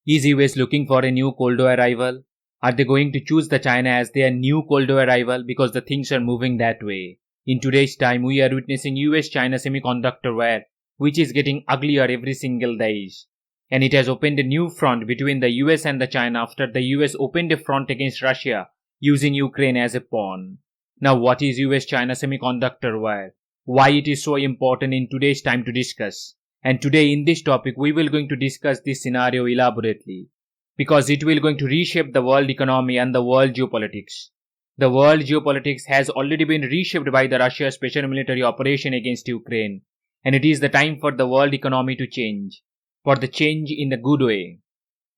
Is US looking for a new Cold War rival? Are they going to choose the China as their new Cold War rival because the things are moving that way? In today's time, we are witnessing US-China semiconductor war, which is getting uglier every single day. And it has opened a new front between the US and the China after the US opened a front against Russia, using Ukraine as a pawn. Now what is US-China semiconductor war? Why it is so important in today's time to discuss? And today in this topic, we will going to discuss this scenario elaborately, because it will going to reshape the world economy and the world geopolitics. The world geopolitics has already been reshaped by the Russia's special military operation against Ukraine, and it is the time for the world economy to change, for the change in the good way.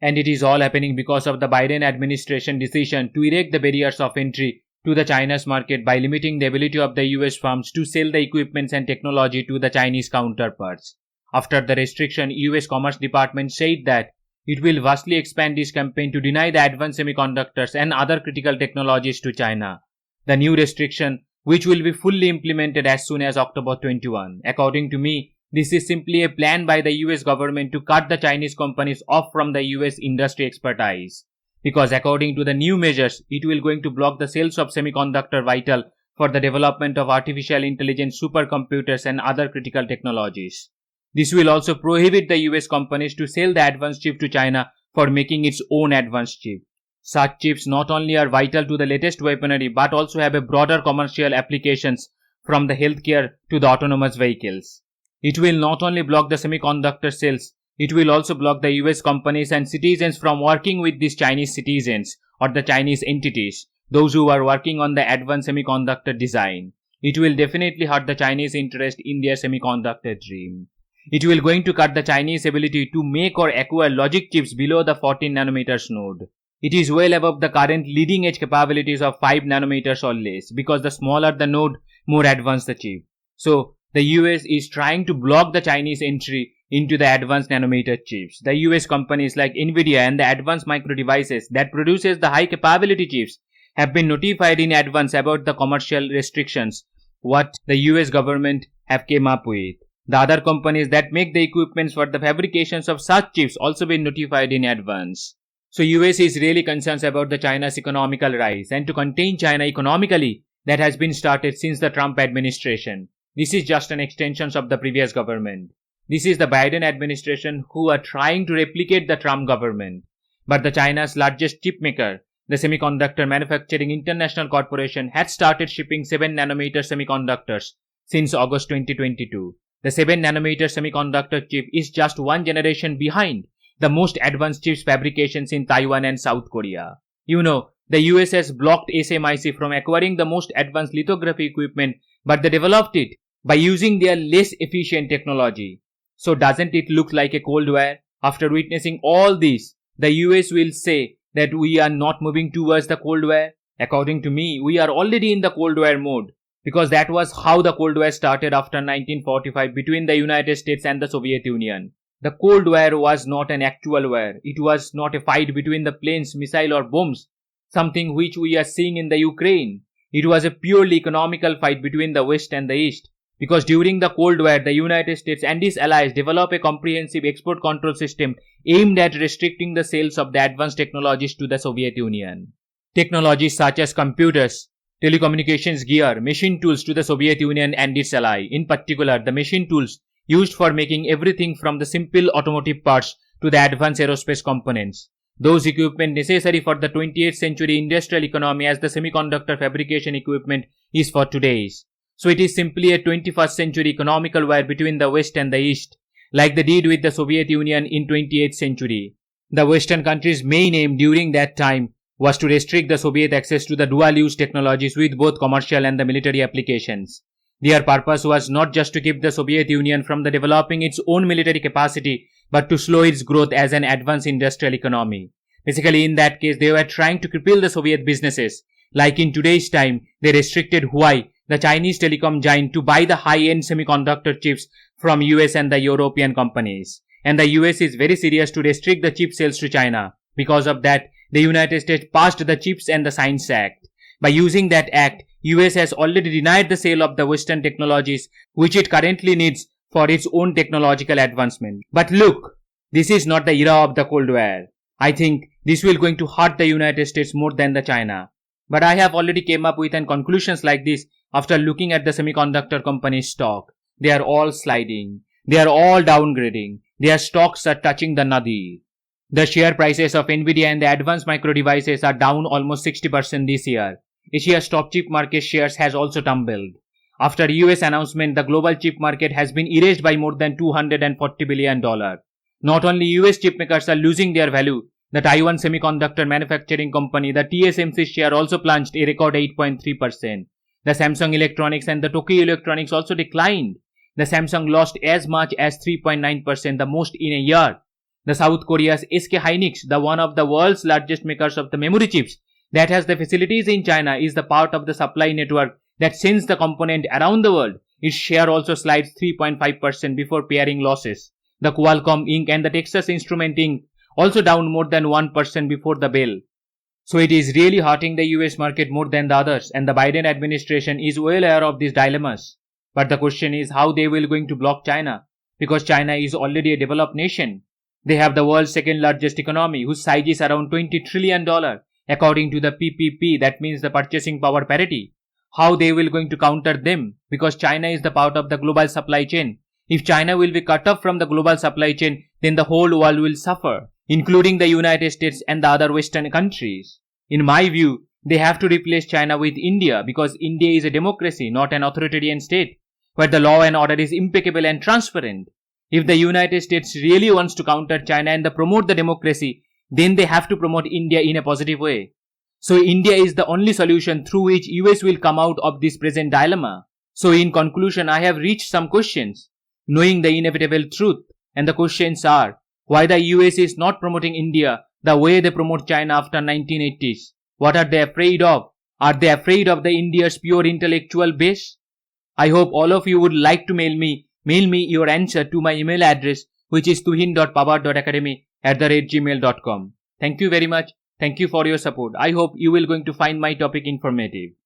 And it is all happening because of the Biden administration decision to erect the barriers of entry to the China's market by limiting the ability of the US firms to sell the equipments and technology to the Chinese counterparts. After the restriction, US Commerce Department said that it will vastly expand this campaign to deny the advanced semiconductors and other critical technologies to China. The new restriction, which will be fully implemented as soon as October 21. According to me, this is simply a plan by the US government to cut the Chinese companies off from the US industry expertise. Because according to the new measures, it will going to block the sales of semiconductor vital for the development of artificial intelligence, supercomputers and other critical technologies. This will also prohibit the US companies to sell the advanced chip to China for making its own advanced chip. Such chips not only are vital to the latest weaponry but also have a broader commercial applications from the healthcare to the autonomous vehicles. It will not only block the semiconductor sales, it will also block the US companies and citizens from working with these Chinese citizens or the Chinese entities, those who are working on the advanced semiconductor design. It will definitely hurt the Chinese interest in their semiconductor dream. It will going to cut the Chinese ability to make or acquire logic chips below the 14 nanometers node. It is well above the current leading edge capabilities of 5 nanometers or less, because the smaller the node, more advanced the chip. So, the US is trying to block the Chinese entry into the advanced nanometer chips. The US companies like Nvidia and the advanced micro devices that produces the high capability chips have been notified in advance about the commercial restrictions what the US government have came up with. The other companies that make the equipments for the fabrications of such chips also been notified in advance. So US is really concerned about the China's economical rise, and to contain China economically, that has been started since the Trump administration. This is just an extension of the previous government. This is the Biden administration who are trying to replicate the Trump government. But the China's largest chipmaker, the Semiconductor Manufacturing International Corporation, had started shipping 7 nanometer semiconductors since August 2022. The 7 nanometer semiconductor chip is just one generation behind the most advanced chips fabrications in Taiwan and South Korea. You know, the US has blocked SMIC from acquiring the most advanced lithography equipment, but they developed it by using their less efficient technology. So doesn't it look like a Cold War? After witnessing all this, the US will say that we are not moving towards the Cold War. According to me, we are already in the Cold War mode, because that was how the Cold War started after 1945 between the United States and the Soviet Union. The Cold War was not an actual war. It was not a fight between the planes, missile or bombs, something which we are seeing in the Ukraine. It was a purely economical fight between the West and the East. Because during the Cold War, the United States and its allies developed a comprehensive export control system aimed at restricting the sales of the advanced technologies to the Soviet Union. Technologies such as computers, telecommunications gear, machine tools to the Soviet Union and its ally. In particular, the machine tools used for making everything from the simple automotive parts to the advanced aerospace components. Those equipment necessary for the 20th century industrial economy as the semiconductor fabrication equipment is for today's. So it is simply a 21st century economical war between the West and the East, like they did with the Soviet Union in 28th century. The Western countries' main aim during that time was to restrict the Soviet access to the dual-use technologies with both commercial and the military applications. Their purpose was not just to keep the Soviet Union from the developing its own military capacity, but to slow its growth as an advanced industrial economy. Basically, in that case, they were trying to cripple the Soviet businesses. Like in today's time, they restricted Huawei, the Chinese telecom giant, to buy the high-end semiconductor chips from US and the European companies. And the US is very serious to restrict the chip sales to China. Because of that, the United States passed the Chips and the Science Act. By using that act, US has already denied the sale of the Western technologies which it currently needs for its own technological advancement. But look, this is not the era of the Cold War. I think this will going to hurt the United States more than the China. But I have already came up with an conclusions like this after looking at the semiconductor company's stock. They are all sliding. They are all downgrading. Their stocks are touching the Nadi. The share prices of Nvidia and the advanced micro devices are down almost 60% this year. Asia's top chip market shares has also tumbled. After US announcement, the global chip market has been erased by more than $240 billion. Not only US chipmakers are losing their value, the Taiwan Semiconductor Manufacturing Company, the TSMC share also plunged a record 8.3%. The Samsung Electronics and the Tokyo Electronics also declined. The Samsung lost as much as 3.9%, the most in a year. The South Korea's SK Hynix, the one of the world's largest makers of the memory chips that has the facilities in China, is the part of the supply network that sends the component around the world. Its share also slides 3.5% before pairing losses. The Qualcomm Inc. and the Texas Instrument Inc. also down more than 1% before the bell. So it is really hurting the US market more than the others, and the Biden administration is well aware of these dilemmas. But the question is how they will going to block China, because China is already a developed nation. They have the world's second largest economy, whose size is around $20 trillion according to the PPP, that means the purchasing power parity. How they will going to counter them, because China is the part of the global supply chain. If China will be cut off from the global supply chain, then the whole world will suffer, including the United States and the other Western countries. In my view, they have to replace China with India, because India is a democracy, not an authoritarian state, where the law and order is impeccable and transparent. If the United States really wants to counter China and promote the democracy, then they have to promote India in a positive way. So India is the only solution through which US will come out of this present dilemma. So in conclusion, I have reached some questions, knowing the inevitable truth. And the questions are, why the US is not promoting India the way they promote China after 1980s? What are they afraid of? Are they afraid of the India's pure intellectual base? I hope all of you would like to mail me your answer to my email address, which is tuhin.pawar.academy@gmail.com. Thank you very much. Thank you for your support. I hope you will going to find my topic informative.